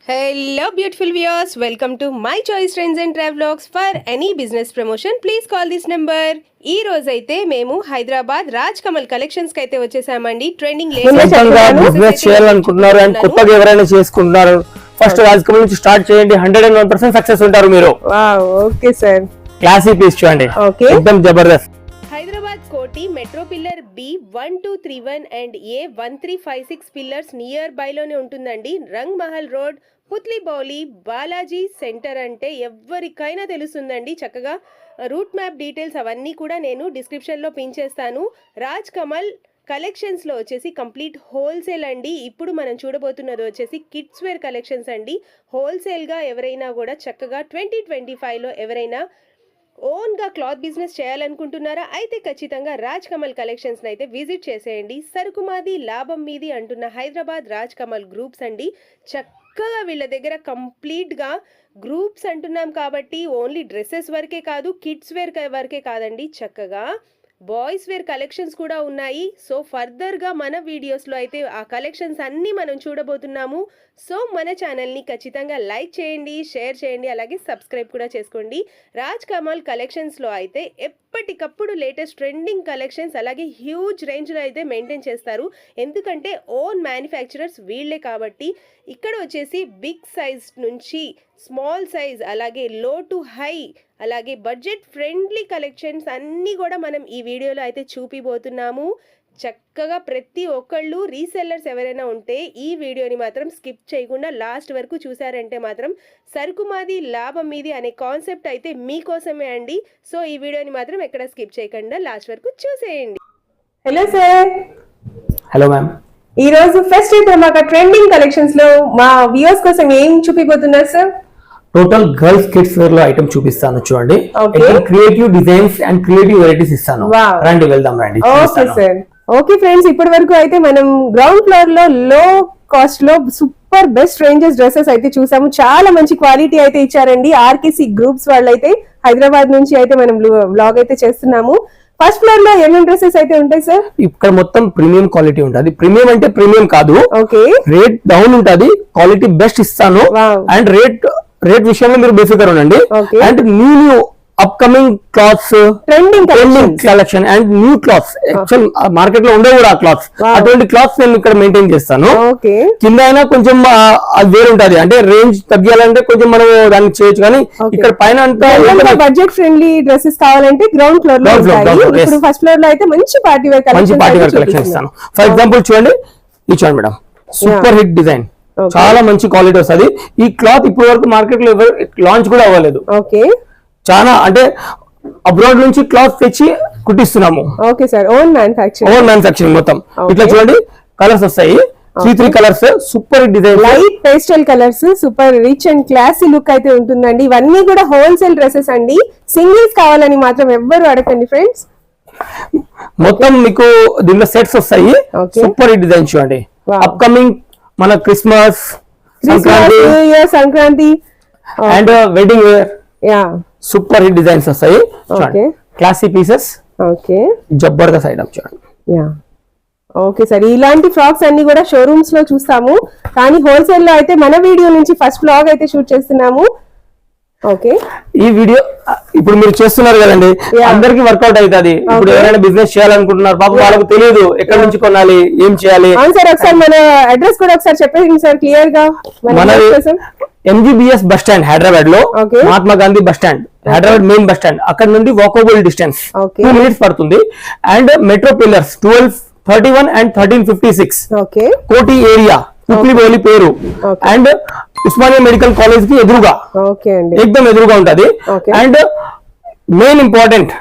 Hello beautiful viewers, welcome to My Choice Trends and Travelogs. For any business promotion, please call this number. ఈ రోజు అయితే మేము Hyderabad Raj Kamal collections కి అయితే వచ్చేసామండి. ట్రెండింగ్ బిజినెస్ చేయాలనుకుంటున్నారు అండ్ కొత్తగా ఎవరైనా చేసుకుంటున్నారు, ఫస్ట్ రాజ్ కమల్ నుంచి స్టార్ట్ చేయండి. 101% సక్సెస్ ఉంటారు మీరు. ఓకే సార్, క్లాసీ పీస్ చూడండి, एकदम జబర్దస్త్. హైదరాబాద్ కోటి metro pillar B1231 and A1356 pillars near by లోనే ఉంటుందండి. రంగ్ మహల్ రోడ్, పుత్లీ బౌలి, బాలాజీ సెంటర్ అంటే ఎవరికైనా తెలుస్తుందండి. చక్కగా రూట్ మ్యాప్ డీటెయిల్స్ అవన్నీ కూడా నేను డిస్క్రిప్షన్లో పిన్ చేస్తాను. రాజ్ కమల్ కలెక్షన్స్లో వచ్చేసి కంప్లీట్ హోల్సేల్ అండి. ఇప్పుడు మనం చూడబోతున్నది వచ్చేసి కిడ్స్ వేర్ కలెక్షన్స్ అండి. హోల్సేల్గా ఎవరైనా కూడా చక్కగా 2025లో ఎవరైనా ఓన్గా క్లాత్ బిజినెస్ చేయాలనుకుంటున్నారా అయితే ఖచ్చితంగా రాజ్ కమల్ కలెక్షన్స్ని అయితే విజిట్ చేసేయండి. సరుకు మాది లాభం మీది అంటున్న హైదరాబాద్ రాజ్ కమల్ గ్రూప్స్ అండి. చక్కగా వీళ్ళ దగ్గర కంప్లీట్గా గ్రూప్స్ అంటున్నాం కాబట్టి ఓన్లీ డ్రెస్సెస్ వరకే కాదు, కిడ్స్ వేర్ వరకే కాదండి, చక్కగా బాయ్స్ వేర్ కలెక్షన్స్ కూడా ఉన్నాయి. సో ఫర్దర్గా మన వీడియోస్లో అయితే ఆ కలెక్షన్స్ అన్నీ మనం చూడబోతున్నాము. సో మన ఛానల్ని ఖచ్చితంగా లైక్ చేయండి, షేర్ చేయండి, అలాగే సబ్స్క్రైబ్ కూడా చేసుకోండి. రాజ్ కమల్ కలెక్షన్స్లో అయితే ఎప్పటికప్పుడు లేటెస్ట్ ట్రెండింగ్ కలెక్షన్స్ అలాగే హ్యూజ్ రేంజ్లో అయితే మెయింటైన్ చేస్తారు. ఎందుకంటే ఓన్ మ్యానుఫ్యాక్చరర్స్ వీళ్ళే కాబట్టి ఇక్కడ వచ్చేసి బిగ్ సైజ్ నుంచి స్మాల్ సైజ్ అలాగే లో టు హై అలాగే బడ్జెట్ ఫ్రెండ్లీ కలెక్షన్స్ అన్నీ కూడా మనం ఈ వీడియోలో అయితే చూపిపోతున్నాము. చక్కగా ప్రతి ఒక్కళ్ళు రీసెల్లర్స్ ఎవరైనా ఉంటే ఈ వీడియోని మాత్రం స్కిప్ చేయకుండా లాస్ట్ వరకు చూసారంటే మాత్రం సరుకు మాది లాభం మీది అనే కాన్సెప్ట్ అయితే మీకోసమే అండి. సో ఈ వీడియోని మాత్రం ఎక్కడ స్కిప్ చేయకుండా లాస్ట్ వరకు చూసేయండి. Hello sir. Hello ma'am. ఈ రోజు ఫెస్టివ్ ధమాకా ట్రెండింగ్ కలెక్షన్స్ లో మా వ్యూవర్స్ కోసం ఏం చూపిపోతున్నారు sir? Total girls kids wear లో ఐటమ్ చూపిస్తాను చూడండి. Creative designs and creative varieties ఇస్తాను. రండి వెళ్దాం రండి. Okay sir. ఓకే ఫ్రెండ్స్, ఇప్పటి వరకు అయితే మనం గ్రౌండ్ ఫ్లోర్ లో లో కాస్ట్ లో సూపర్ బెస్ట్ రేంజెస్ డ్రెస్సెస్ అయితే చూసాము. చాలా మంచి క్వాలిటీ అయితే ఇచ్చారండి. ఆర్కేసీ గ్రూప్స్ వాళ్ళైతే హైదరాబాద్ నుంచి అయితే మనం బ్లాగ్ అయితే చేస్తున్నాము. ఫస్ట్ ఫ్లోర్ లో ఏమేమి డ్రెస్సెస్ అయితే ఉంటాయి సార్? ఇక్కడ మొత్తం ప్రీమియం క్వాలిటీ ఉంటుంది. ప్రీమియం అంటే ప్రీమియం కాదు, రేట్ డౌన్ ఉంటుంది, క్వాలిటీ బెస్ట్ ఇస్తాను. అండ్ రేట్ విషయంలో మీరు బేఫికర్ ఉండండి. And new upcoming clothes, trending collection and new clothes, actual market లో ఉండే కూడా ఆ క్లాత్స్, అటువంటి క్లాత్స్ నేను ఇక్కడ మెయింటైన్ చేస్తాను. కింద అయినా కొంచెం అది వేరు ఉంటది, అంటే రేంజ్ తగ్గాలంటే కొంచెం మనం దాన్ని చేయొచ్చు, కానీ ఇక్కడ పైన అంతా బడ్జెట్ ఫ్రెండ్లీ డ్రెస్సెస్ కావాలంటే గ్రౌండ్ ఫ్లోర్ లో, ఫస్ట్ ఫ్లోర్ లో అయితే మంచి పార్టీ వేర్ కలెక్షన్ ఇస్తాను. ఫర్ ఎగ్జాంపుల్ చూడండి, ఇది చూడండి మేడం, సూపర్ హిట్ డిజైన్, చాలా మంచి క్వాలిటీ వస్తుంది. ఈ క్లాత్ ఇప్పటి వరకు మార్కెట్ లో లాంచ్ కూడా అవ్వలేదు. చాలా అంటే అబ్రాడ్ నుంచి క్లాత్ తెచ్చి కుట్టిస్తున్నాము. ఓకే సార్, ఓన్ మ్యానుఫ్యాక్చరింగ్ మొత్తం. ఇట్లా చూడండి, కలర్స్ వస్తాయి, 3 colours, super design, light pastel colours, super rich and classy look అయితే ఉంటుందండి. ఇవన్నీ కూడా హోల్సేల్ డ్రెస్సెస్ అండి. సింగిల్స్ కావాలని మాత్రం ఎవ్వరు అడగండి ఫ్రెండ్స్. మొత్తం మీకు దీంట్లో సెట్స్ వస్తాయి. సూపర్ హిట్ డిజైన్ చూడండి. అప్కమింగ్ మన Christmas, Sankranti and wedding wear, super hit designs వస్తాయి. క్లాసీ పీసెస్, జబర్దస్త్ ఐటమ్ చూడండి. ఓకే సార్, ఇలాంటి ఫ్రాక్స్ అన్ని కూడా షోరూమ్స్ లో చూస్తాము, కానీ హోల్సేల్ లో అయితే మన వీడియో నుంచి ఫస్ట్ ఫ్లాగ్ అయితే షూట్ చేస్తున్నాము. ఓకే, ఈ వీడియో ఇప్పుడు మీరు చేస్తున్నారు కదండి, అందరికి వర్కౌట్ అవుతుంది. ఇప్పుడు ఎవరైనా బిజినెస్ చేయాలనుకుంటున్నారు, పాపం వాళ్ళకి తెలియదు ఎక్కడి నుంచి కొనాలి, ఏం చేయాలి. సార్ ఒకసారి మన అడ్రస్ కూడా ఒకసారి చెప్పండి సార్ క్లియర్ గా. మన MGBS బస్ స్టాండ్ హైదరాబాద్ లో, Mahatma Gandhi bus stand Hyderabad main bus stand, అక్కడ నుండి వాకబుల్ డిస్టెన్స్ 2 minutes పడుతుంది. అండ్ మెట్రో పిల్లర్స్ 1231 అండ్ 1356 కోటి ఏరియా, పుత్లీ బౌలి పేరు, అండ్ ఉస్మానియా మెడికల్ కాలేజ్ కి ఎదురుగా, ఎక్దమ్ ఎదురుగా ఉంటది. అండ్ మెయిన్ ఇంపార్టెంట్,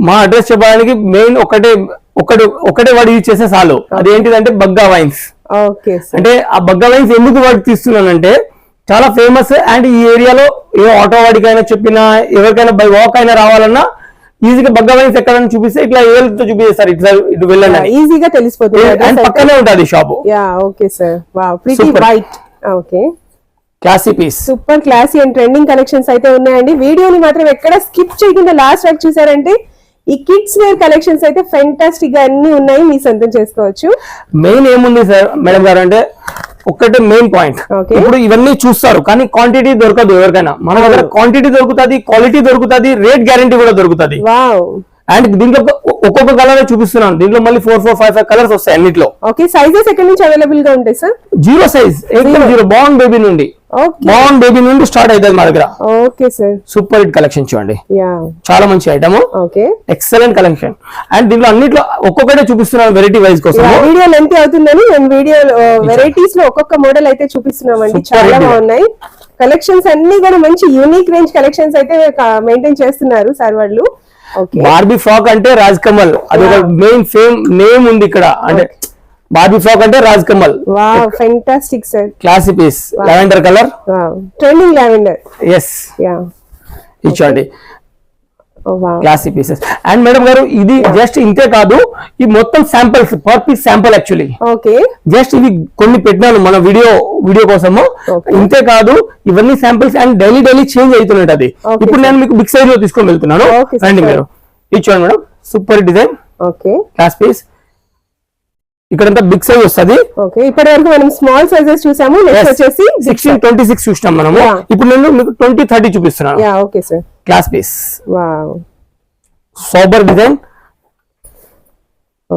మా అడ్రస్ చెప్పడానికి మెయిన్ ఒకటే వాడు యూజ్ చేసే చాలు. అదేంటిదంటే బగ్గా వైన్స్. అంటే ఆ బగ్గా వైన్స్ ఎందుకు వాడు తీస్తున్నానంటే చాలా ఫేమస్. అండ్ ఈ ఏరియాలో ఏ ఆటో వాడికైనా చెప్పినా, ఎవరికైనా బై వాక్ అయినా రావాలన్నా ఈజీగా బగ్గా వైన్స్ ఎక్కడైనా చూపిస్తే ఇట్లా ఏళ్ళతో చూపిస్తారు, ఇట్లా ఇటు వెళ్ళండి, ఈజీగా తెలిసిపోతుంది. అండ్ పక్కనే ఉంటుంది shop. Classy piece, super classy and trending collections అయితే ఉన్నాయండి. వీడియోని మాత్రం ఎక్కడ స్కిప్ చేయకుండా లాస్ట్ వరకు చూసారంటే ఈ కిడ్స్ వేర్ కలెక్షన్స్ అయితే ఫెంటాస్టిక్ గా అన్ని ఉన్నాయి, మీ సొంతం చేసుకోవచ్చు. మెయిన్ ఏముంది సార్ మేడం గారు అంటే ఒక్కటే మెయిన్ పాయింట్. ఇప్పుడు ఇవన్నీ చూస్తారు కానీ క్వాంటిటీ దొరకదు ఎవరికైనా. మన దగ్గర క్వాంటిటీ దొరుకుతుంది, క్వాలిటీ దొరుకుతుంది, రేట్ గ్యారంటీ కూడా దొరుకుతుంది. అండ్ దీంట్లో ఒక్కొక్క కలర్ చూపిస్తున్నాను. దీంట్లో మళ్ళీ 4, 4, 5 కలర్స్ వస్తాయి అన్నిట్లో. ఓకే, సైజెస్ ఎక్కడి నుంచి అవైలబుల్ గా ఉంటాయి సార్? 0 సైజ్, ఏకదం 0, బార్న్ బేబీ నుండి. బార్న్ బేబీ నుండి స్టార్ట్ అవుతుంది మా దగ్గర. Okay sir, super hit collection చూడండి, చాలా మంచి item. Okay, excellent collection. And దీంట్లో అన్నిట్లో ఒక్కొక్కటే చూపిస్తున్నాను వెరైటీ వైజ్ కోసం. వీడియో లెంత్ అవుతుందని మేము వీడియో వెరైటీస్ లో ఒక్కొక్క మోడల్ అయితే చూపిస్తున్నామండి. చాలా బాగున్నాయి కలెక్షన్స్ అన్ని కూడా. మంచి యూనిక్ రేంజ్ కలెక్షన్స్ అయితే మెయింటైన్ చేస్తున్నారు సార్ వాళ్ళు. బార్బీ ఫ్రాక్ అంటే రాజ్ కమల్, అది ఒక మెయిన్ ఫేమ్ నేమ్ ఉంది ఇక్కడ. అంటే బార్బీ ఫ్రాక్ అంటే Raj Kamal. Wow, fantastic sir. Classy piece, lavender colour, trending lavender. Yes, ఇచ్చండి క్లాసీ పీసెస్. అండ్ మేడం గారు ఇది జస్ట్ ఇంతే కాదు, ఈ మొత్తం samples, per piece sample actually. Okay, just ఇవి కొన్ని పెట్టినాను మన వీడియో కోసము. ఇంతే కాదు, ఇవన్నీ శాంపిల్స్ అండ్ డైలీ చేంజ్ అవుతున్నట్టు. అది ఇప్పుడు నేను మీకు బిగ్ సైజ్ లో తీసుకొని వెళ్తున్నాను. రండి మీరు, ఇచ్చాను madam. Super design, okay, class piece. ఇక్కడంతా బిగ్ సైజ్ వస్తుంది. ఓకే, ఇప్పటి వరకు మనం స్మాల్ సైజెస్ చూసాము. నెక్స్ట్ వచ్చేసి 16, 26 చూసినాం మనము. ఇప్పుడు నేను మీకు 20, 30 చూపిస్తున్నాను. Okay sir, class piece. Wow, sober design,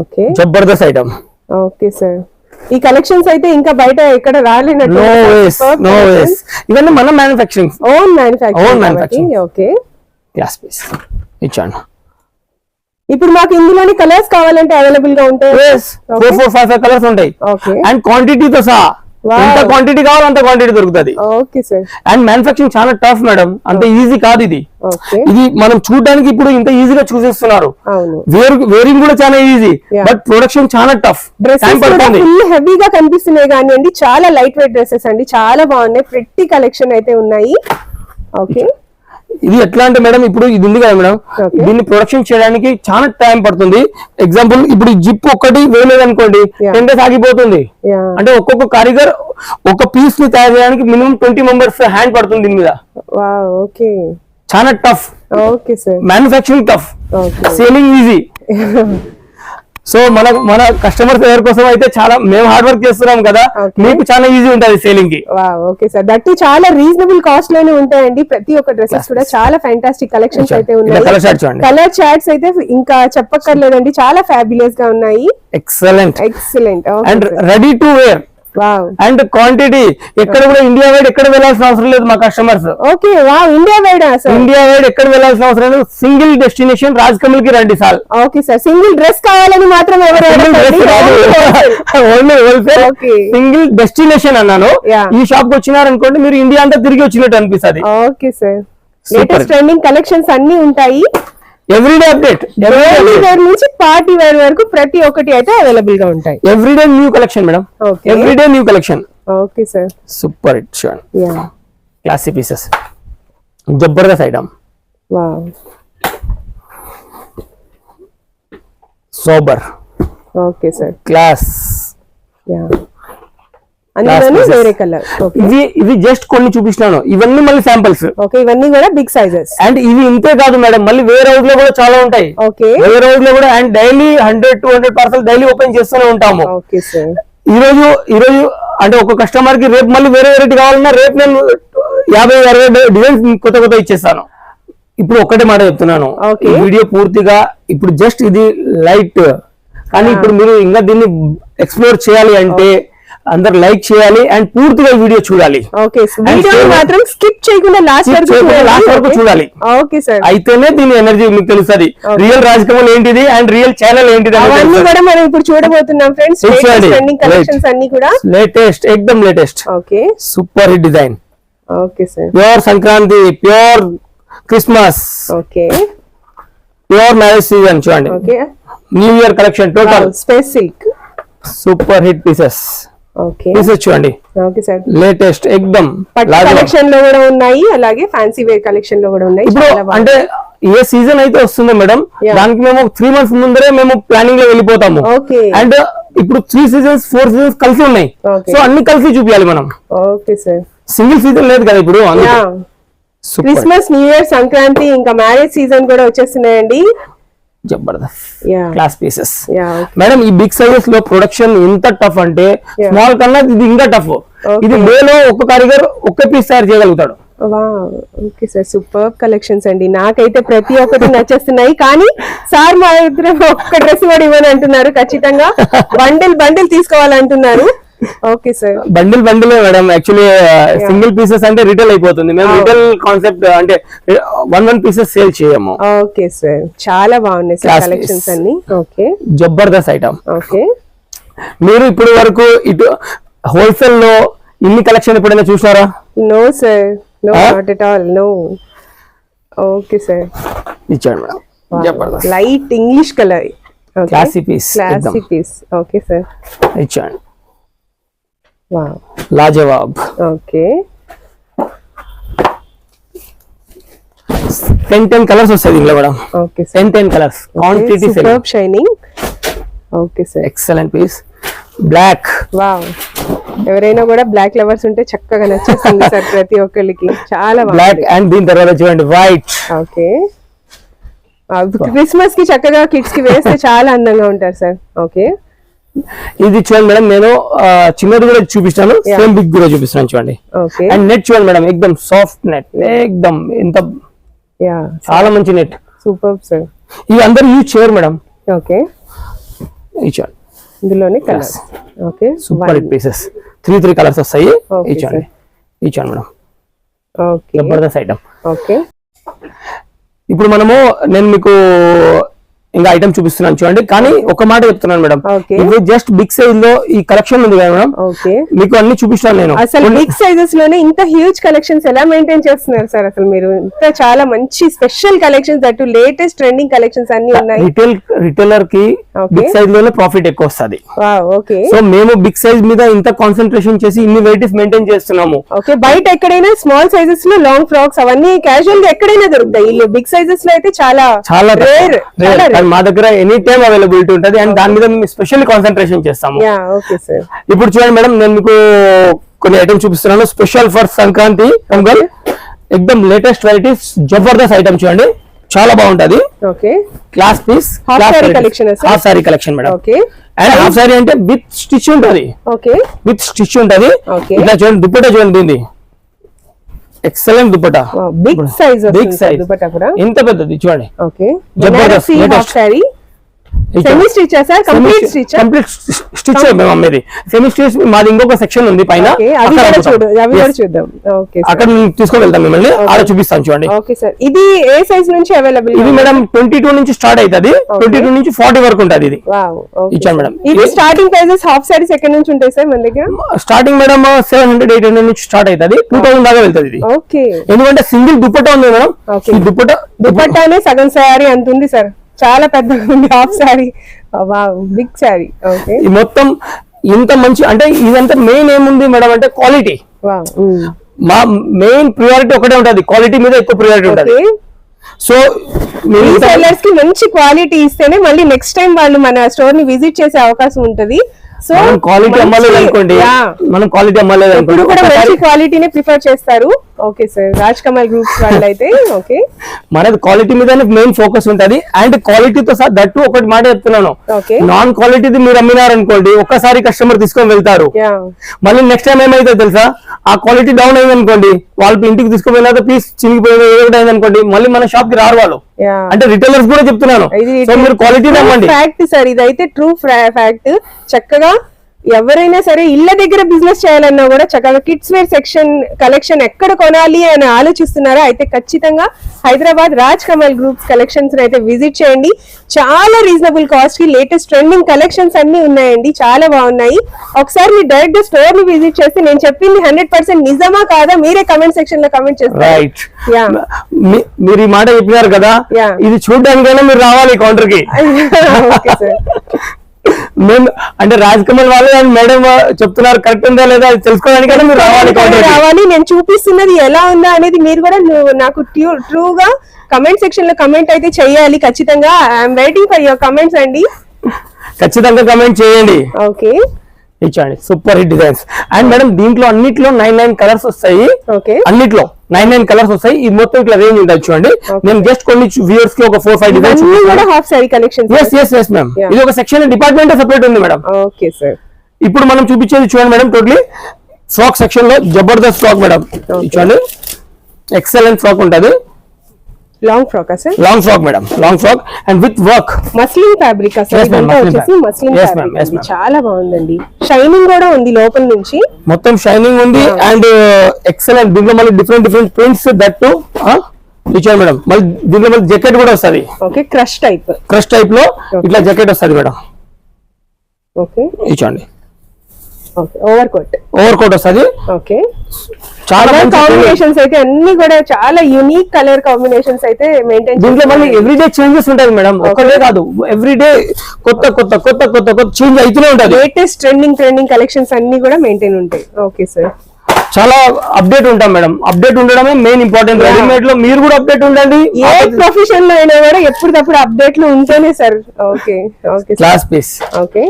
okay, జబర్దస్త్ ఐటమ్. ఓకే సార్, ఈ కలెక్షన్స్ అయితే ఇంకా బయట ఎక్కడ రాలేనట్టు. నో వేస్, ఇవన్నీ మన manufacturing, own manufacturing. Okay, class piece ఇచ్చాను. ఇప్పుడు మాకు ఇందులోని కలర్స్ కావాలంటే అవైలబుల్ గా ఉంటాయి. 4, 4, 5 కలర్స్ ఉంటాయి. అండ్ క్వాంటిటీతో సహా, ఎంత క్వాంటిటీ కావాలో అంత క్వాంటిటీ దొరుకుతుంది. Okay sir. అండ్ మ్యానుఫ్యాక్చరింగ్ చాలా టఫ్ మేడం, అంత ఈజీ కాదు ఇది. ఇది మనం చూడడానికి ఇప్పుడు ఇంత ఈజీగా చూసేస్తున్నారు. వేరింగ్ కూడా చాలా ఈజీ, బట్ ప్రొడక్షన్ చాలా టఫ్. ఫుల్ హెవీగా కనిపిస్తున్నాయి కానీ అండి, చాలా లైట్ వెయిట్ డ్రెస్సెస్ అండి, చాలా బాగున్నాయి. ప్రెట్టి కలెక్షన్ అయితే ఉన్నాయి. ఓకే, ఇది ఎట్లా అంటే మేడం, ఇప్పుడు ఇది ఉంది కదా మేడం, దీన్ని ప్రొడక్షన్ చేయడానికి చాలా టైం పడుతుంది. ఎగ్జాంపుల్, ఇప్పుడు ఈ జిప్ ఒక్కటి వేయలేదు అనుకోండి, 10 days ఆగిపోతుంది. అంటే ఒక్కొక్క కారిగర్ ఒక పీస్ ని తయారు చేయడానికి మినిమం 20 మెంబర్స్ హ్యాండ్ పడుతుంది దీని మీద. చాలా tough. Manufacturing tough, selling easy. So మన కస్టమర్స్ ఎవరి కోసం అయితే చాలా మేము హార్డ్ వర్క్ చేస్తున్నాం కదా, మీకు చాలా ఈజీ ఉంటుంది సేలింగ్ కి. ఓకే సార్, దట్ చాలా రీజనబుల్ కాస్ట్ లోనే ఉంటాయండి. ప్రతి ఒక్క డ్రెస్సెస్ కూడా చాలా ఫ్యాంటాస్టిక్ కలెక్షన్స్ అయితే ఉన్నాయి. కలర్ చార్ట్స్ అయితే ఇంకా చెప్పక్కర్లేదండి, చాలా ఫ్యాబులస్ గా ఉన్నాయి. Excellent and ready to wear. And quantity ఎక్కడ కూడా ఇండియా వైడ్ ఎక్కడ వెళ్ళాల్సిన అవసరం లేదు మా కస్టమర్స్. ఓకే, ఇండియా వైడ్ ఎక్కడ వెళ్ళాల్సిన అవసరం లేదు. సింగిల్ డెస్టినేషన్ రాజ్ కమల్ కి రండి sir. Okay sir, single dress కావాలని మాత్రం ఓన్లీ హోల్సేల్, సింగిల్ డెస్టినేషన్ అన్నాను. ఈ షాప్ కి వచ్చినారనుకోండి, మీరు ఇండియా అంతా తిరిగి వచ్చినట్టు అనిపిస్తుంది. Okay sir, latest trending collections అన్ని ఉంటాయి. ఎవ్రీడే అప్డేట్, వేర్ నుంచి పార్టీ వేర్ వరకు ప్రతి ఒక్కటి అయితే అవైలబుల్ గా ఉంటాయి. Everyday new collection madam, everyday new collection. Okay sir, super hit షాన్, క్లాసీ పీసెస్, జబర్దస్త్ item. Wow, sober. Okay sir, class. వేరే కలర్. ఇవి జస్ట్ కొన్ని చూపిస్తున్నాను, ఇవన్నీ మళ్ళీ శాంపిల్స్. ఓకే, ఇవన్నీ కూడా బిగ్ సైజెస్. అండ్ ఇవి ఇంతే కాదు మేడం, మళ్ళీ వేరే హౌస్ లో కూడా చాలా ఉంటాయి. ఓకే, వేరే హౌస్ లో కూడా. And daily 100-200 parcel daily open చేస్తూనే ఉంటాము. ఓకే సార్, ఈ రోజు అంటే ఒక కస్టమర్ కి రేపు మళ్ళీ వేరే వెరైటీ కావాలన్నా రేపు నేను 50-60 డిజైన్స్ కొత్త ఇచ్చేస్తాను. ఇప్పుడు ఒక్కటే మాట చెప్తున్నాను, ఈ వీడియో పూర్తిగా ఇప్పుడు జస్ట్ ఇది లైట్, కానీ ఇప్పుడు మీరు ఇంకా దీన్ని ఎక్స్ప్లోర్ చేయాలి అంటే అందరు లైక్ చేయాలి అండ్ పూర్తిగా వీడియో చూడాలి. మాత్రం స్కిప్ చేయకుండా లాస్ట్ వరకు చూడాలి. ఓకే సార్, అయితేనే దీని ఎనర్జీ మీకు తెలుస్తుంది. రియల్ రాజ్ కమల్ ఏంటిది అండ్ రియల్ ఛానల్ ఏంటిది అవన్నీ కూడా మనం ఇప్పుడు చూడబోతున్నాం ఫ్రెండ్స్. ట్రెండింగ్ కలెక్షన్స్ అన్ని కూడా లేటెస్ట్, ఎక్దమ్ latest. Okay, super hit design. Okay sir, pure Sankranti, pure Christmas, okay, pure marriage season. చూడండి, okay, new year collection total space silk. Super hit pieces. Okay, pieces చూడండి, ఓకే సార్, లేటెస్ట్ ఎక్దమ్ collection లో కూడా ఉన్నాయి, అలాగే fancy wear collection లో కూడా ఉన్నాయి. ఇప్పుడు అంటే ఏ సీజన్ అయితే వస్తుందో మేడం, దానికి మేము 3 months ముందరే మేము ప్లానింగ్ లో వెళ్ళిపోతాము. అండ్ ఇప్పుడు 3 seasons 4 seasons కలిసి ఉన్నాయి, సో అన్ని కలిసి చూపించాలి మనం. ఓకే సార్, సింగిల్ సీజన్ లేదు కదా ఇప్పుడు. క్రిస్మస్, న్యూ ఇయర్, సంక్రాంతి, ఇంకా మ్యారేజ్ సీజన్ కూడా వచ్చేస్తున్నాయండి. జబర్దస్త్ Yeah. Class pieces Yeah. Madam. ఈ బిగ్ సైజెస్ లో ప్రొడక్షన్ ఎంత టఫ్ అంటే స్మాల్ కన్నా ఇది ఇంకా టఫ్. ఇది డేలో ఒక్క కారిగర్ ఒక్క పీస్ తయారు చేయగలుగుతాడు. ఓకే సార్, సూపర్ కలెక్షన్స్ అండి. నాకైతే ప్రతి ఒక్కటి నచ్చేస్తున్నాయి. కానీ సార్ మా ఇద్దరు ఒక్క డ్రెస్ కూడా ఇవ్వని అంటున్నారు. ఖచ్చితంగా బండిల్ తీసుకోవాలంటున్నారు. Okay sir, bundle madam. Actually single pieces అంటే రిటైల్ అయిపోతుంది. మేము రిటైల్ కాన్సెప్ట్ అంటే వన్ పీసెస్ సేల్ చేయము. ఓకే సార్, చాలా బాగున్నాయి సార్ కలెక్షన్స్ అన్ని. ఓకే, జబర్దస్త్ ఐటమ్. ఓకే, మీరు ఇప్పుడు వరకు ఇటు హోల్సేల్ లో ఇన్ని కలెక్షన్ ఎప్పుడైనా చూసారా? No sir, no, not at all, no. Okay sir, ఇచ్చాడు మేడం. జబర్దస్త్ light English colour, classy piece. Okay sir, ఇచ్చాడు. వావ్, లాజవాబ్. ఓకే, 10 కలర్స్ వస్తాయి ఇందులో madam. Okay sir, 10 colours quantity. Super shining. Okay sir, excellent piece. Black. Wow, ఎవరైనా కూడా black lovers ఉంటే చక్కగా నచ్చేస్తుంది సార్ ప్రతి ఒక్కరికి. చాలా బ్లాక్ అండ్ దీని తర్వాత చూడండి వైట్. ఓకే, క్రిస్మస్ కి చక్కగా కిడ్స్ కి వేస్తే చాలా అందంగా ఉంటారు సార్. ఓకే, ఇది చూడండి మేడం. నేను చిన్నది కూడా చూపిస్తాను, సేమ్ బిగ్ కూడా చూపిస్తాను చూడండి. ఓకే, అండ్ నెట్ చూడండి మేడం, ఎక్దమ్ సాఫ్ట్ నెట్, ఎక్దమ్ ఎంత చాలా మంచి నెట్. సూపర్ సార్, ఇవి అందరు యూజ్ చేయరు మేడం. ఓకే, ఇచ్చాడు. ఇందులోనే colours. Okay, super hit pieces. 3 colours వస్తాయి. ఇచ్చాండి మేడం. ఓకే, జబర్దస్త్ ఐటమ్. ఓకే, ఇప్పుడు నేను మీకు ఇంకా ఐటమ్ చూపిస్తున్నాను చూడండి. కానీ ఒక మాట చెప్తున్నాను మేడం, ఇది జస్ట్ బిగ్ సైజ్ లో ఈ కలెక్షన్ ఉంది కదా మేడం. ఓకే, మీకు అన్ని చూపిస్తాను నేను. అసలు బిగ్ సైజెస్ లోనే ఇంత హ్యూజ్ కలెక్షన్స్ ఎలా మెయింటైన్ చేస్తున్నారు సార్? అసలు మీరు ఇంత చాలా మంచి special collections, that latest trending collections అన్ని ఉన్నాయి. రిటైలర్ కి బిగ్ సైజ్ లోనే ప్రాఫిట్ ఎక్కువ వస్తుంది. ఓకే, సో మేము బిగ్ సైజ్ మీద ఇంత కాన్సన్ట్రేషన్ చేసి ఇన్ని వెరైటీస్ మెయింటైన్ చేస్తున్నాము. ఓకే, బయట ఎక్కడైనా స్మాల్ సైజెస్ లో లాంగ్ ఫ్రాక్స్ అవన్నీ క్యాజువల్ గా ఎక్కడైనా దొరుకుతాయి. బిగ్ సైజెస్ లో అయితే చాలా రేర్. మా దగ్గర ఎనీ టైం అవైలబిలిటీ ఉంటుంది అండ్ దాని మీద మేము స్పెషల్ కాన్సన్ట్రేషన్ చేస్తాము. ఓకే సార్, ఇప్పుడు చూడండి మేడం, నేను మీకు కొన్ని ఐటమ్ చూపిస్తున్నాను స్పెషల్ ఫర్ సంక్రాంతి పొంగల్. ఎక్దమ్ లేటెస్ట్ వెరైటీస్, జబర్దస్త్ ఐటమ్ చూడండి, చాలా బాగుంటది. Okay, class piece, half sari collection madam. Okay, and half sari అంటే విత్ స్టిచ్ ఉంటది. ఓకే, విత్ స్టిచ్ ఉంటది. ఇట్లా చూడండి, దుపట్టా చూడండి, దీన్ని excellent dupatta, big size dupatta కూడా ఎంత పెద్దది చూడండి. Okay, Jabardasth half sorry. Semi stitch sir, complete stitch మేము అమ్మేది. సెమీ స్టిచ్ మాది ఇంకొక సెక్షన్ ఉంది పైన, చూద్దాం. ఓకే, అక్కడ తీసుకొని వెళ్తాం మిమ్మల్ని, ఆడ చూపిస్తాను చూడండి. ఓకే సార్, ఇది ఏ సైజ్ నుంచి అవైలబుల్? ఇది మేడం 22 నుంచి స్టార్ట్ అవుతుంది, 22 నుంచి 40 వరకు ఉంటుంది. ఇది ఇచ్చాను మేడం. ఇది స్టార్టింగ్ ప్రైసెస్ హాఫ్ సారీస్ ఎక్కడ నుంచి ఉంటాయి సార్ మన దగ్గర? స్టార్టింగ్ మేడం 700-800 నుంచి స్టార్ట్ అవుతుంది, 2000 దాకా వెళ్తుంది ఇది. ఓకే, ఎందుకంటే సింగిల్ దుపట్టా ఉంది మేడం. ఈ దుపట్టానే సగం సారీ అంత ఉంది సార్, చాలా పెద్దగా ఉంది half sari. Big sari. Okay, మొత్తం ఇంత మంచి అంటే ఇదంతా మెయిన్ ఏముంది మేడం అంటే క్వాలిటీ. మా మెయిన్ ప్రియారిటీ ఒకటే ఉంటది, క్వాలిటీ మీద ఎక్కువ ప్రియారిటీ ఉంటది. సో సెల్లర్స్ కి మంచి క్వాలిటీ ఇస్తేనే మళ్ళీ నెక్స్ట్ టైం వాళ్ళు మన స్టోర్ ని విజిట్ చేసే అవకాశం ఉంటది. సో క్వాలిటీ అమ్మలేదు అనుకోండి, మనం క్వాలిటీ అమ్మలేదు అనుకోండి, కూడా మంచి క్వాలిటీనే ప్రిఫర్ చేస్తారు. Okay sir, Raj Kamal groups వాళ్ళు అయితే ఓకే, మనది క్వాలిటీ మీదనే మెయిన్ ఫోకస్ ఉంటది. అండ్ క్వాలిటీతో సహా దట్టు ఒకటి మాట చెప్తున్నాను, నాన్ క్వాలిటీది మీరు అమ్మినారనుకోండి, ఒక్కసారి కస్టమర్ తీసుకొని వెళ్తారు, మళ్ళీ నెక్స్ట్ టైం ఏమైతే తెలుసా, ఆ క్వాలిటీ డౌన్ అయింది అనుకోండి, వాళ్ళకి ఇంటికి తీసుకుపోయినా పీస్ చినిగిపోయింది ఏదో అయింది అనుకోండి, మళ్ళీ మన షాప్ కి రారు వాళ్ళు. అంటే రిటైలర్స్ కూడా చెప్తున్నాను, సో మీరు క్వాలిటీ నమ్మండి. ఫ్యాక్ట్ సార్, ఇదైతే ట్రూ ఫ్యాక్ట్. చక్కగా ఎవరైనా సరే ఇళ్ల దగ్గర బిజినెస్ చేయాలన్నా కూడా చక్కగా కిడ్స్ వేర్ సెక్షన్ కలెక్షన్ ఎక్కడ కొనాలి అని ఆలోచిస్తున్నారా అయితే ఖచ్చితంగా హైదరాబాద్ రాజ్ కమల్ గ్రూప్స్ కలెక్షన్స్ అయితే విజిట్ చేయండి. చాలా రీజనబుల్ కాస్ట్ కి లేటెస్ట్ ట్రెండింగ్ కలెక్షన్స్ అన్ని ఉన్నాయండి, చాలా బాగున్నాయి. ఒకసారి మీరు డైరెక్ట్ గా స్టోర్ ని విజిట్ చేస్తే నేను చెప్పింది 100% నిజమా కాదా మీరే కమెంట్ సెక్షన్ లో కమెంట్ చేస్తారు. మీరు ఈ మాట చెప్పినారు కదా, ఇది చూడడానికైనా మీరు రావాలి కౌంటర్ కి. మేము అంటే రాజ్ కమల్ వాళ్ళు అండ్ మేడం చెప్తున్నారు కరెక్ట్ ఉందా లేదా అది తెలుసుకోవడానికైనా మీరు రావాలి. నేను చూపిస్తున్నది ఎలా ఉందా అనేది మీరు కూడా నాకు ట్రూగా కమెంట్ సెక్షన్ లో కమెంట్ అయితే చెయ్యాలి ఖచ్చితంగా. I'm waiting for your comments అండి, ఖచ్చితంగా కమెంట్ చేయండి. ఓకే, ఇచ్చండి super hit designs. And madam దీంట్లో అన్నిట్లో 9 కలర్స్ వస్తాయి. ఓకే, అన్నిట్లో 9 కలర్స్ వస్తాయి. ఇది మొత్తం ఇట్లా రేంజ్ ఉంటుంది చూడండి. నేను జస్ట్ కొన్ని వ్యూవర్స్ కి ఒక 4-5 డిజైన్స్ కూడా half sari collection. yes ma'am. ఇది ఒక సెక్షన్ డిపార్ట్మెంట్ సెపరేట్ ఉంది మేడం. Okay sir. ఇప్పుడు మనం చూపించేది చూడండి మేడం, టోటలీ ఫ్రాక్ సెక్షన్ లో జబర్దస్త్ ఫ్రాక్ మేడం. చూడండి ఎక్సలెంట్ ఫ్రాక్ ఉంటది. Long frock sir? Long frock madam, long frock and with work. Muslin fabric అసలు వచ్చేసి మస్లిన్ ఫ్యాబ్రిక్ చాలా బాగుందండి. షైనింగ్ కూడా ఉంది లోపల నుంచి, మొత్తం షైనింగ్ ఉంది. And excellent. దీంట్లో మళ్ళీ డిఫరెంట్ ప్రింట్స్ దట్టు ఇచ్చాను మేడం. మళ్ళీ దీంట్లో మళ్ళీ జాకెట్ కూడా వస్తుంది. ఓకే, క్రష్ టైప్ లో ఇట్లా జాకెట్ వస్తుంది మేడం. ఓకే, ఇచ్చండి. ఓకే, ఓవర్ కోట్ వస్తుంది. ఓకే, చాలా కాంబినేషన్స్ అయితే అన్ని కూడా చాలా యూనిక్ కలర్ కాంబినేషన్స్ అయితే మెయింటైన్. దీంట్లో మళ్ళీ ఎవ్రీడే చేంజెస్ ఉంటాయి మేడం, ఒకటే కాదు, ఎవ్రీడే కొత్త చేంజ్ అవుతూనే ఉంటుంది. లేటెస్ట్ ట్రెండింగ్ కలెక్షన్స్ అన్ని కూడా మెయింటైన్ ఉంటాయి. ఓకే సార్, చాలా అప్డేట్ ఉంటాం మేడం. అప్డేట్ ఉండడమే మెయిన్ ఇంపార్టెంట్. రెడీమేడ్ లో మీరు కూడా అప్డేట్ ఉండండి. ఏ ప్రొఫెషన్ లో అయినా కూడా ఎప్పటికప్పుడు అప్డేట్ లో ఉంటేనే sir. Okay, class piece. Okay,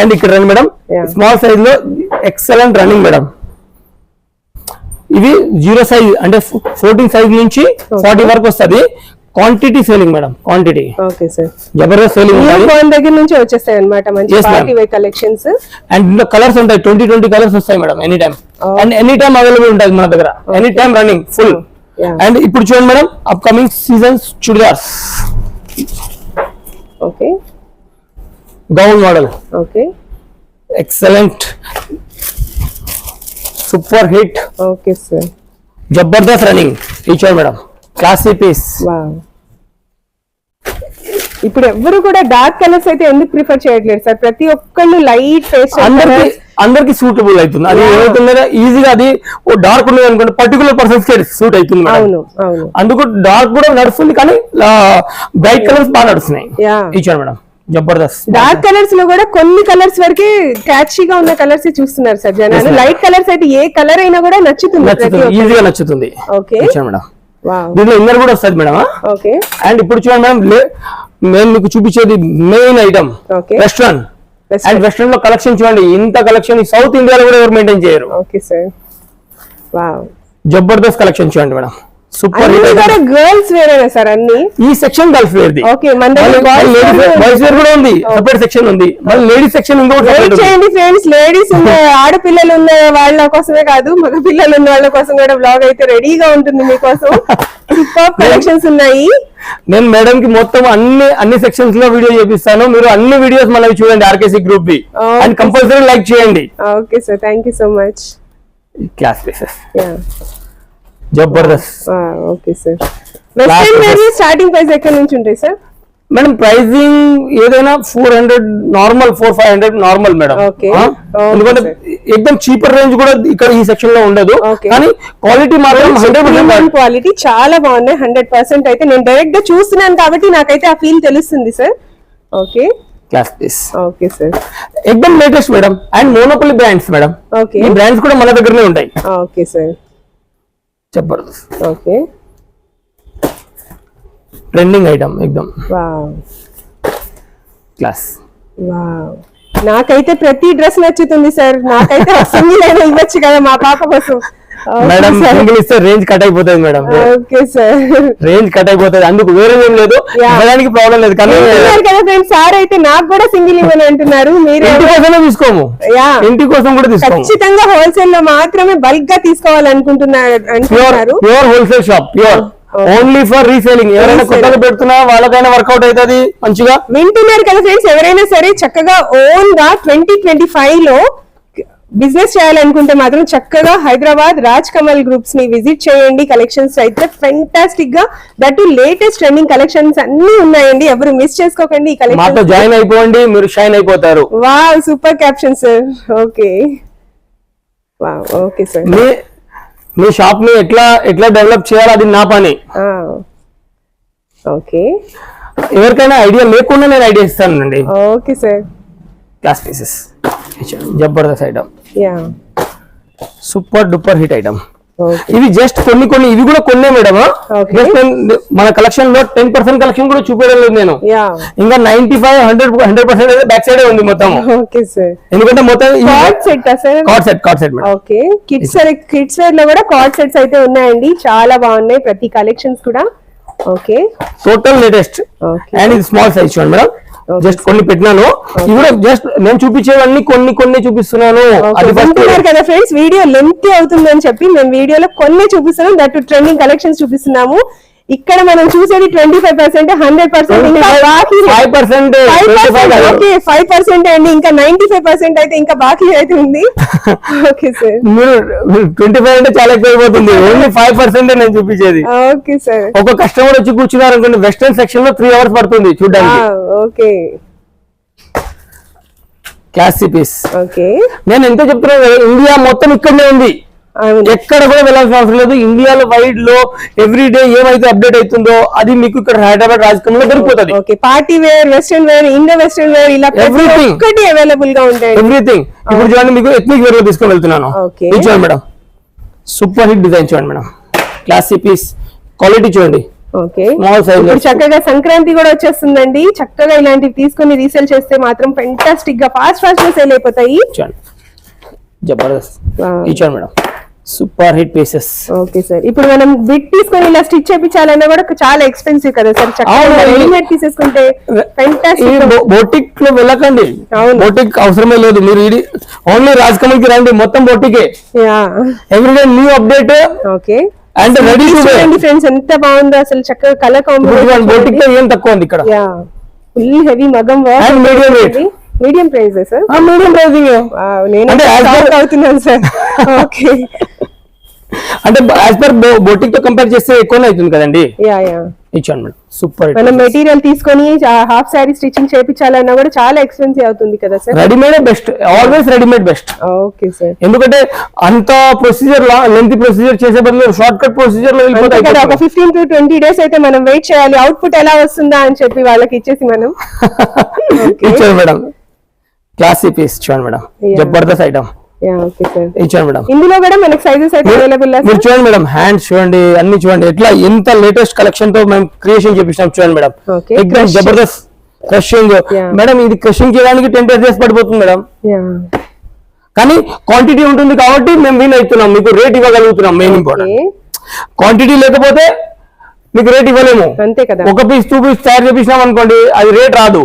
and ఇక్కడ రండి మేడం, స్మాల్ సైజ్ లో ఎక్సలెంట్ రన్నింగ్ మేడం. ఇవి 0 సైజ్ అంటే 14 సైజ్ నుంచి 40 వరకు వస్తుంది. Quantity selling madam, quantity. Okay sir, జబర్దస్త్ సేలింగ్ దగ్గర నుంచి వచ్చేస్తాయి అన్నమాట మంచి పార్టీ వేర్ కలెక్షన్స్. అండ్ ఇందులో కలర్స్ ఉంటాయి, 20 కలర్స్ వస్తాయి madam any time. And any time available ఉంటుంది మన దగ్గర, any time running full. And ఇప్పుడు చూడండి madam, upcoming seasons churidars. Okay, gown model. Okay, excellent, super hit. Okay sir, జబర్దస్త్ రన్నింగ్ ఇచ్చారు మేడం, క్లాసీ పీస్. ఇప్పుడు ఎవరు కూడా డార్క్ కలర్స్ అయితే ఎందుకు ప్రిఫర్ చేయట్లేదు సార్? ప్రతి ఒక్కళ్ళు లైట్ ఫేస్ అందరికి సూటబుల్ అవుతుంది. అది ఏమవుతుందో ఈజీగా అది ఓ డార్క్ ఉన్నది అనుకోండి, పర్టికులర్ పర్సన్స్ కి సూట్ అవుతుంది. అందుకు డార్క్ కూడా నడుస్తుంది, కానీ బ్రైట్ కలర్స్ బాగా నడుస్తున్నాయి. ఇచ్చారు మేడం జబర్దస్త్. డార్క్ కలర్స్ లో కూడా కొన్ని కలర్స్ వరకే క్యాచీగా ఉన్న కలర్స్ చూస్తున్నారు సార్ జనాలు. లైట్ కలర్స్ అయితే ఏ కలర్ అయినా కూడా నచ్చుతుంది, ఈజీగా నచ్చుతుంది. ఓకే, ఇచ్చారు మేడం. దీంట్లో ఇన్నర్ కూడా వస్తుంది మేడం. ఓకే, అండ్ ఇప్పుడు చూడండి మేడం, నేను మీకు చూపించేది main item western. And western లో కలెక్షన్ చూడండి, ఇంత కలెక్షన్ సౌత్ ఇండియాలో కూడా ఎవరు మెయింటైన్ చేయరు. Okay sir, wow, Jabardasth collection చూడండి మేడం, సూపర్. గర్ల్స్ వేరేనా సార్ అన్ని? ఈ section girls wear the. Okay, మన దగ్గర బాయ్స్ వేర్ కూడా ఉంది, సెపరేట్ సెక్షన్ ఉంది. మళ్ళీ లేడీస్ సెక్షన్ ఇంకొకటి చేయండి ఫ్రెండ్స్. లేడీస్ ఉన్న ఆడపిల్లలు ఉన్న వాళ్ళ కోసమే కాదు, మగ పిల్లలు ఉన్న వాళ్ళ కోసం కూడా బ్లాగ్ అయితే రెడీగా ఉంటుంది మీకోసం. సూపర్ కలెక్షన్స్ ఉన్నాయి. నేను మేడం కి మొత్తం అన్ని సెక్షన్స్ లో వీడియో చేపిస్తాను. మీరు అన్ని వీడియోస్ మళ్ళీ చూడండి ఆర్కేసీ గ్రూప్ వి. అండ్ కంపల్సరీ లైక్ చేయండి. Okay sir, thank you so much. Class pieces జబర్దస్త్. Okay sir, western wear starting price ఎక్కడ నుంచి ఉంటాయి సార్? మేడం ప్రైజింగ్ ఏదైనా 400 నార్మల్, 400-500 నార్మల్ మేడం. ఎందుకంటే ఎక్దమ్ చీపర్ రేంజ్ కూడా ఇక్కడ ఈ సెక్షన్ లో ఉండదు, కానీ క్వాలిటీ మాత్రం 100% క్వాలిటీ చాలా బాగున్నాయి. 100% అయితే నేను డైరెక్ట్ గా చూస్తున్నాను కాబట్టి నాకైతే ఆ ఫీల్ తెలుస్తుంది sir. Okay, class piece. Okay sir, ఎక్దమ్ latest madam. And monopoly brands madam. Okay, ఈ బ్రాండ్స్ కూడా మన దగ్గరనే ఉంటాయి. ఓకే సార్, జబర్దస్త్. ఓకే, ట్రెండింగ్ ఐటమ్ ఎక్దమ్. Wow, class. వావ్, నాకైతే ప్రతి డ్రెస్ నచ్చుతుంది సార్. నాకైతే సింగిల్ అయినా ఇవ్వచ్చు కదా మా పాప కోసం. మేడం సింగిల్ ఇస్తే రేంజ్ కట్ అయిపోతుంది madam. Okay sir, range cut అయిపోతుంది, అందుకు వేరే ఏం లేదు, ఇవ్వడానికి ప్రాబ్లం లేదు. కానీ కదా ఫ్రెండ్స్, సార్ అయితే నాకు కూడా సింగిల్ ఇవ్వని అంటున్నారు. మీరు ఇంటి కోసమే తీసుకోము, ఇంటి కోసం కూడా తీసుకోము. ఖచ్చితంగా హోల్సేల్ లో మాత్రమే బల్క్ గా తీసుకోవాలనుకుంటున్నారు. Pure wholesale shop, pure only for reselling. ఎవరైనా కొత్తగా పెడుతున్నా వాళ్ళకైనా వర్కౌట్ అవుతుంది మంచిగా. వింటున్నారు కదా ఫ్రెండ్స్, ఎవరైనా సరే చక్కగా ఓన్ గా 2025 లో బిజినెస్ చేయాలనుకుంటే మాత్రం చక్కగా హైదరాబాద్ రాజ్ కమల్ గ్రూప్స్ ని విజిట్ చేయండి. కలెక్షన్స్ అయితే ఫెంటాస్టిక్ గా, దట్ లేటెస్ట్ ట్రెండింగ్ కలెక్షన్స్ అన్ని ఉన్నాయండి. ఎవరు మిస్ చేసుకోకండి. ఈ కలెక్షన్ జాయిన్ అయిపోండి, మీరు షైన్ అయిపోతారు. Wow, super caption sir. Okay, wow, okay sir. మీ షాప్ ని ఎట్లా డెవలప్ చేయాలి అది నా పని. ఓకే, ఎవరికైనా ఐడియా లేకుండా నేను ఐడియా ఇస్తానండి. ఓకే సార్, క్లాస్ పీసెస్ జబర్దస్త్ item, yeah, super duper hit item. ఇవి జస్ట్ కొన్ని ఇవి కూడా కొన్నే మేడం. మన కలెక్షన్ లో 10% కలెక్షన్ కూడా చూపించడం లేదు నేను. ఇంకా 95-100% అయితే బ్యాక్ సైడ్ ఉంది మొత్తం. ఎందుకంటే మొత్తం card set madam. Kids wear లో కూడా కార్డ్ సెట్స్ అయితే ఉన్నాయండి, చాలా బాగున్నాయి ప్రతి కలెక్షన్స్ కూడా. Okay, total latest. అండ్ ఇది స్మాల్ సైజ్ చూడండి మేడం, జస్ట్ కొన్ని పెట్టినాను. ఇవి కూడా జస్ట్ నేను చూపించేవన్నీ కొన్ని చూపిస్తున్నాను. కదా ఫ్రెండ్స్, వీడియో లెంత్ అవుతుందని చెప్పి మేము వీడియోలో కొన్ని చూపిస్తున్నాం, దట్ ట్రెండింగ్ కలెక్షన్స్ చూపిస్తున్నాము. ఇక్కడ మనం చూసేది 25%, 100%, ఇంకా 5% అండి, ఇంకా 95% అయితే ఇంకా బాకీ అయితే ఉంది. ఓకే సార్, మీరు 25 అంటే చాలా ఎక్కువ అయిపోతుంది. ఓన్లీ 5% నేను చూపించేది. ఓకే సార్, ఒక కస్టమర్ వచ్చి కూర్చున్నారు అనుకోండి, వెస్టర్న్ సెక్షన్ లో 3 hours పడుతుంది చూడడానికి. Okay, classy piece. ఓకే, నేను ఎంత చెప్తున్నాను, ఇండియా మొత్తం ఇక్కడనే ఉంది, ఎక్కడ కూడా వెళ్ళాల్సిన అవసరం లేదు. ఇండియాలో వైడ్ లో ఎవ్రీ డే ఏమైతే అప్డేట్ అవుతుందో అది మీకు ఇక్కడ హైదరాబాద్ రాజకీయంలో దొరికిపోతుంది. Party wear, western wear, Indo western wear, ఇలా ఎవ్రీథింగ్ అవైలబుల్ గా ఉంటాయి. ఎవ్రీథింగ్. ఇప్పుడు చూడండి, మీకు ఎథ్నిక్ వేర్ లో తీసుకొని వెళ్తున్నాను. చూడండి మేడం, సూపర్ హిట్ డిజైన్ చూడండి మేడం, క్లాసీ పీస్, క్వాలిటీ చూడండి. ఓకే, చక్కగా సంక్రాంతి కూడా వచ్చేస్తుందండి, చక్కగా ఇలాంటివి తీసుకొని రీసేల్ చేస్తే మాత్రం ఫెంటాస్టిక్ గా ఫాస్ట్ గా సేల్ అయిపోతాయి. జబర్దస్త్. చూడండి madam, super hit pieces. Okay sir, ఇప్పుడు మనం బిట్ తీసుకొని ఇలా స్టిచ్ చేయించాలన్నా కూడా చాలా ఎక్స్పెన్సివ్ కదా సార్, చక్కగా రెడీమేడ్ తీసేసుకుంటే ఫెంటాస్టిక్. బోటిక్ లో వెళ్ళకండి, బోటిక్ అవసరమే లేదు. మీరు ఇది ఓన్లీ రాజకమల్ కి రండి, మొత్తం బోటికే, everyday new update. Okay, and ready to wear. Friends ఎంత బాగుందో అసలు, చక్కగా కలర్ కాంబినేషన్. బోటిక్ లో ఏం తక్కువ ఉంది ఇక్కడ. ఫుల్ హెవీ మగం work. And medium rate, medium price sir. Medium pricing. నేను అవుతున్నాను సార్. ఓకే, అంటే యాజ్ పర్ బోటిక్ తో కంపేర్ చేస్తే ఎక్కువనే అవుతుంది కదండి. ఇచ్చాను మేడం, సూపర్. మనం మెటీరియల్ తీసుకొని హాఫ్ సారీ స్టిచింగ్ చేయించాలన్నా కూడా చాలా ఎక్స్పెన్సివ్ అవుతుంది కదా sir. Readymade best, always readymade best. Okay sir, ఎందుకంటే అంత ప్రొసీజర్ లెంత్ ప్రొసీజర్ చేసే బదులు షార్ట్ కట్ ప్రొసీజర్ లో వెళ్ళిపోతాయి కదా. ఒక 15 to 20 days అయితే మనం వెయిట్ చేయాలి, అవుట్పుట్ ఎలా వస్తుందా అని చెప్పి వాళ్ళకి ఇచ్చేసి మనం. ఇచ్చాను మేడం, క్లాసీ పీస్ చూడండి మేడం, జబర్దస్త్ ఐటమ్. ఇచ్చాను మేడం, ఇందులో కూడా మనకి సైజెస్ అయితే అవైలబుల్. మీరు చూడండి మేడం, హ్యాండ్స్ చూడండి, అన్ని చూడండి, ఎట్లా ఎంత లేటెస్ట్ కలెక్షన్ తో మేము క్రియేషన్ చేపించాం చూడండి madam. Exam Jabardasth crushing madam. ఇది క్రషింగ్ చేయడానికి 10 days పడిపోతుంది మేడం, కానీ క్వాంటిటీ ఉంటుంది కాబట్టి మేము విన్ అవుతున్నాం, మీకు రేట్ ఇవ్వగలుగుతున్నాం. మెయిన్ ఇంపార్టెంట్, క్వాంటిటీ లేకపోతే మీకు రేట్ ఇవ్వలేము. అంతే కదా, ఒక పీస్ 2 పీస్ తయారు చేపిస్తాం అనుకోండి, అది రేట్ రాదు.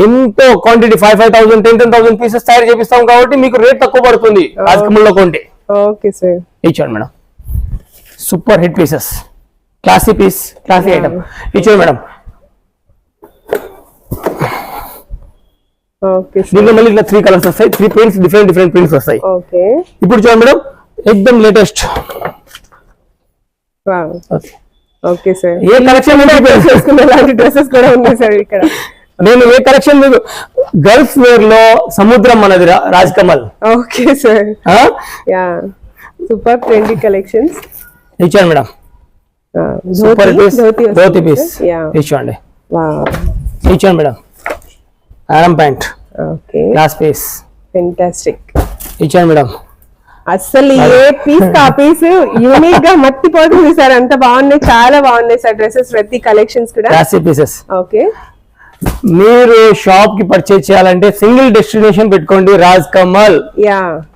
ఎంతో క్వాంటిటీ 5,000 10,000 పీసెస్ తయారు చేపిస్తాం కాబట్టి మీకు రేట్ తక్కువ పడుతుంది రాజకమల్లో కొంటే. ఓకే సార్, ఇచ్చాడు madam, super hit pieces, classy piece, classy item. ఇచ్చాడు మేడం. దీంట్లో మళ్ళీ ఇట్లా 3 కలర్స్ వస్తాయి, 3 ప్రింట్స్, డిఫరెంట్ ప్రింట్స్ వస్తాయి. ఇప్పుడు చూడండి మేడం, ఎక్దమ్ లేటెస్ట్. ఓకే సార్, ఏ కలెక్షన్ డ్రెస్సెస్ కూడా ఉన్నాయి సార్ ఇక్కడ. నేను ఏ కలెక్షన్ గర్ల్స్ వేర్ లో సముద్రం అన్నది Rajkamal. Okay sir, super trendy collections ఇచ్చాను madam. Super piece, dhoti piece ఇచ్చాండి. ఇచ్చాను మేడం, ఆరం ప్యాంట్, క్లాస్ పీస్, ఫెంటాస్టిక్. ఇచ్చాను మేడం. అసలు ఏ పీస్ కా పీస్ యూనిక్ గా మట్టిపోతుంది సార్, అంత బాగున్నాయి, చాలా బాగున్నాయి సార్ డ్రెస్సెస్, ప్రతి కలెక్షన్స్ కూడా క్లాసీ పీసెస్. ఓకే, మీరు షాప్ కి పర్చేజ్ చేయాలంటే సింగిల్ డెస్టినేషన్ పెట్టుకోండి, రాజకమల్.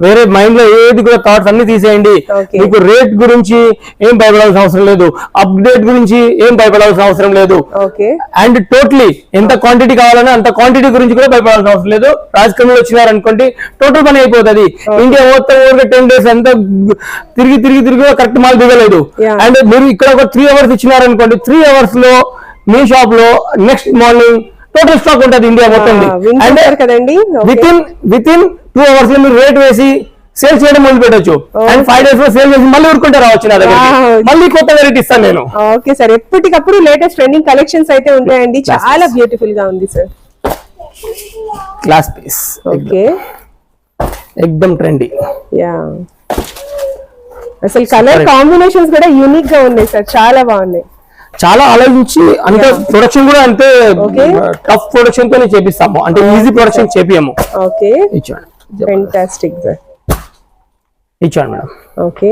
వేరే మైండ్ లో ఏది కూడా థాట్స్ అన్ని తీసేయండి. మీకు రేట్ గురించి ఏం భయపడాల్సిన అవసరం లేదు, అప్డేట్ గురించి ఏం భయపడాల్సిన అవసరం లేదు. అండ్ టోటలీ ఎంత క్వాంటిటీ కావాలన్నా అంత క్వాంటిటీ గురించి కూడా భయపడాల్సిన అవసరం లేదు. రాజకమల్ వచ్చినారనుకోండి టోటల్ పని అయిపోతుంది. ఇండియా మొత్తం 10 days అంతా తిరిగి కరెక్ట్ మాల్ దిగలేదు. అండ్ మీరు ఇక్కడ ఒక 3 hours ఇచ్చినారనుకోండి, 3 hours లో మీ షాప్ లో నెక్స్ట్ మార్నింగ్ టోటల్ స్టాక్ ఉంటుంది ఇండియా మొత్తం. విత్ ఇన్ 2 hours లో మీరు రేట్ వేసి సేల్ చేయడం మొదలు పెట్టచ్చు. అండ్ 5 days లో సేల్ చేసి మళ్ళీ ఊరుకుంటే రావచ్చు నా దగ్గర, మళ్ళీ కొత్త వెరైటీ ఇస్తాను నేను. ఓకే సార్, ఎప్పటికప్పుడు లేటెస్ట్ ట్రెండింగ్ కలెక్షన్స్ అయితే ఉంటాయండి, చాలా బ్యూటిఫుల్ గా ఉంది సార్. క్లాస్ పీస్, ఓకే, ఎక్దమ్ ట్రెండీ. అసలు కలర్ కాంబినేషన్స్ కూడా యూనిక్ గా ఉన్నాయి సార్, చాలా బాగున్నాయి. చాలా ఆలోచించి అంతే ప్రొడక్షన్ కూడా అంతే టఫ్ ప్రొడక్షన్ తోనే చేపిస్తాము, అంటే ఈజీ ప్రొడక్షన్ చేపియము. Okay, fantastic sir. ఇచ్చాను మేడం. ఓకే,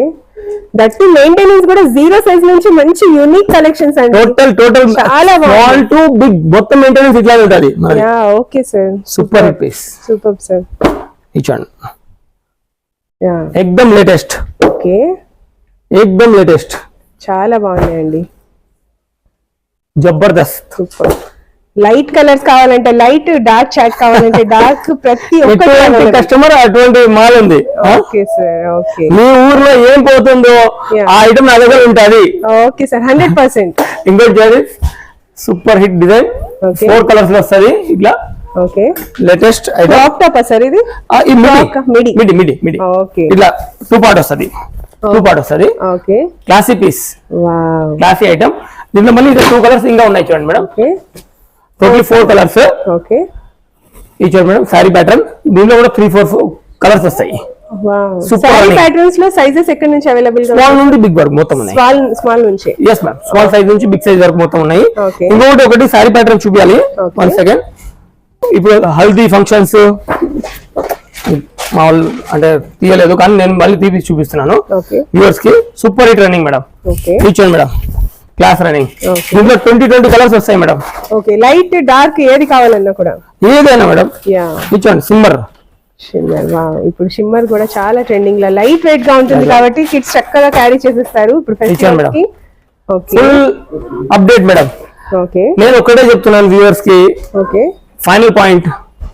దట్ మెయింటెనెన్స్ కూడా జీరో సైజ్ నుంచి మంచి యూనిక్ కలెక్షన్స్ అండి. టోటల్ చాలా స్మాల్ టు బిగ్ మొత్తం మెయింటెనెన్స్ ఇట్లా ఉంటది. Okay sir, super piece, super sir. ఇచ్చండి ఎక్దమ్ లేటెస్ట్. ఓకే, ఎక్దమ్ లేటెస్ట్, చాలా బాగున్నాయండి, జబర్దస్త్. సూపర్. లైట్ కలర్స్ కావాలంటే లైట్, డార్క్ చాట్ కావాలంటే డార్క్, ప్రతి ఒక్కటి కస్టమర్ అటువంటి మాల్ ఉంది. Okay sir, okay. మీ ఊర్లో ఏం పోతుందో ఆ ఐటమ్ నా దగ్గర ఉంటది. Okay sir, 100%. ఇంకోటి సూపర్ హిట్ డిజైన్, 4 కలర్స్ లో వస్తది ఇట్లా. Okay, latest item. Top top sir ఇది మిడి మిడి మిడి ఓకే, ఇట్లా 2 పార్ట్ వస్తది, 2 పార్ట్ వస్తది. Okay, classy piece, wow, classy item. దీంట్లో మళ్ళీ 2 కలర్స్ ఇంకా ఉన్నాయి చూడండి madam. Okay, total 4 colours. Okay, ఈ చూడండి మేడం సారీ ప్యాటర్న్. దీంట్లో కూడా 3-4 కలర్స్ వస్తాయి. Wow. Super sorry running. Patterns లో సైజెస్ ఎక్కడ నుంచి అవైలబుల్ గా? స్మాల్ నుండి బిగ్ వరకు మొత్తం ఉన్నాయి. స్మాల్ నుంచి. ఎస్ మ్యామ్, స్మాల్ సైజ్ నుంచి బిగ్ సైజ్ వరకు మొత్తం ఉన్నాయి. Okay. ఇంకొకటి ఒకటి సారీ ప్యాటర్న్ చూపించాలి. Okay. 1 సెకండ్. ఇప్పుడు హల్దీ ఫంక్షన్స్ మామూలు అంటే తీయలేదు కానీ నేను మళ్ళీ తీపి చూపిస్తున్నాను ఓకే, వ్యూవర్స్ కి. Super hit running madam. Okay, చూడండి మేడం, క్లాస్ రన్నింగ్. Okay. దీంట్లో 20 కలర్స్ వస్తాయి మేడం. ఓకే, లైట్ డార్క్ ఏది కావాలన్నా కూడా. ఏదైనా మేడం. యా, చూడండి సిమ్మర్. Shimmer, wow. ఇప్పుడు షిమ్మర్ కూడా చాలా ట్రెండింగ్ లో లైట్ వెయిట్ గా ఉంటుంది కాబట్టి కిడ్స్ చక్కగా క్యారీ చేసేస్తారు ఇప్పుడు ఫెస్టివల్ కి. Okay, full update madam. Okay, నేను ఒకటే చెప్తున్నాను వ్యూవర్స్ కి, ఓకే, ఫైనల్ పాయింట్,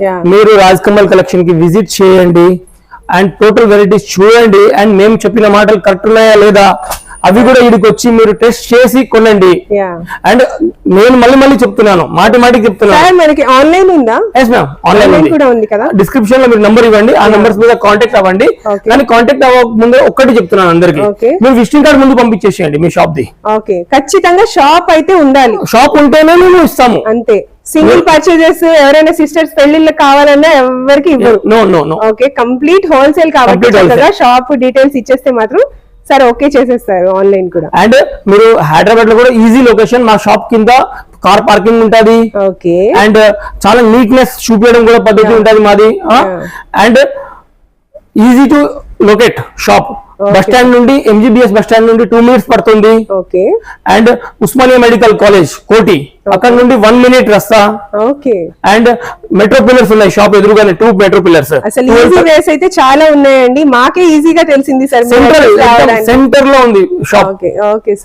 యా, మీరు రాజ్ కమల్ కలెక్షన్ కి విజిట్ చేయండి అండ్ టోటల్ వెరైటీస్ చూడండి. అండ్ మేము చెప్పిన మాటలు కరెక్ట్ ఉన్నాయా లేదా అవి కూడా ఇక్కడికి వచ్చి మీరు టెస్ట్ చేసి కొనండి. యా. అండ్ నేను మళ్ళీ చెప్తున్నాను, మాటికి చెప్తున్నాను. సార్ మనకి ఆన్లైన్ ఉందా? ఎస్ మ్యామ్, ఆన్లైన్ కూడా ఉంది కదా. డిస్క్రిప్షన్ లో మీరు నంబర్ ఇవ్వండి, ఆ నంబర్స్ మీద కాంటాక్ట్ అవ్వండి. Okay. కానీ కాంటాక్ట్ అవ్వక ముందు ఒక్కటి చెప్తున్నాను అందరికి, Okay. మీరు విజిటింగ్ కార్డ్ ముందు పంపించేసేయండి మీ షాప్ ది. ఓకే, ఖచ్చితంగా షాప్ అయితే ఉండాలి. షాప్ ఉంటేనే మేము ఇస్తాము. అంతే, సింగిల్ పర్చేజెస్ ఎవరైనా సిస్టర్స్ పెళ్లిళ్ళకి కావాలన్నా ఎవరికి ఇవ్వరు. నో. ఓకే, కంప్లీట్ హోల్సేల్ కాబట్టి Complete wholesale. చక్కగా షాప్ డీటెయిల్స్ ఇచ్చేస్తే మాత్రం సార్ ఓకే చేసేస్తారు ఆన్లైన్ కూడా. అండ్ మీరు హైదరాబాద్ లో కూడా ఈజీ లొకేషన్, మా షాప్ కింద కార్ పార్కింగ్ ఉంటది. ఓకే, అండ్ చాలా నీట్నెస్ చూపించడం కూడా పద్ధతి ఉంటది మాది. And easy to locate shop. Bus stand నుండి MGBS బస్ స్టాండ్ నుండి 2 మినిట్స్ పడుతుంది. Okay, and Osmania medical college Koti అక్కడ నుండి 1 మినిట్ రస్తా. ఓకే. అండ్ మెట్రో పిల్లర్స్ ఉన్నాయి షాప్ ఎదురుగానే, 2 మెట్రో పిల్లర్స్. అసలు ఈజీ వేస్ అయితే చాలా ఉన్నాయండి, మాకే ఈజీగా తెలిసింది సార్. సెంటర్ లో ఉంది షాప్. ఓకే, ఓకే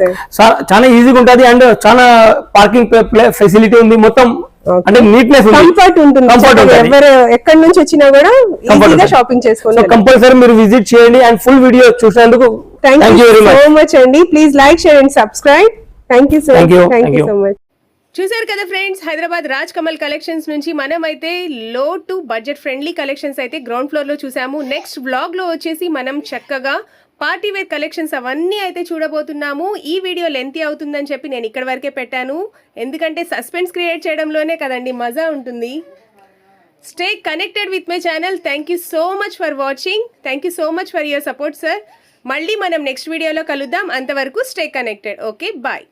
సార్, చాలా ఈజీగా ఉంటది. అండ్ చాలా పార్కింగ్ ఫెసిలిటీ ఉంది మొత్తం. అంటే నీట్నెస్ కంఫర్ట్ ఉంటుంది. ఎవరు ఎక్కడి నుంచి వచ్చినా కూడా ఈజీగా షాపింగ్ చేసుకోండి. కంపల్సరీ మీరు విజిట్ చేయండి. అండ్ ఫుల్ వీడియో చూసినందుకు థ్యాంక్ యూ సో మచ్ అండి. Please like, share and subscribe. Thank you so much. చూసారు కదా ఫ్రెండ్స్, హైదరాబాద్ రాజ్ కమల్ కలెక్షన్స్ నుంచి మనం అయితే లో టు బడ్జెట్ ఫ్రెండ్లీ కలెక్షన్స్ అయితే గ్రౌండ్ ఫ్లోర్ లో చూసాము. నెక్స్ట్ బ్లాగ్ లో వచ్చేసి మనం చక్కగా పార్టీ వేర్ కలెక్షన్స్ అవన్నీ అయితే చూడబోతున్నాము. ఈ వీడియో లెంతీ అవుతుందని చెప్పి నేను ఇక్కడ వరకే పెట్టాను, ఎందుకంటే సస్పెన్స్ క్రియేట్ చేయడంలోనే కదండి మజా ఉంటుంది. Stay connected with my channel. Thank you so much for watching. Thank you so much for your support sir. మళ్ళీ మనం నెక్స్ట్ వీడియోలో కలుద్దాం. అంతవరకు స్టే కనెక్టెడ్. Okay, bye.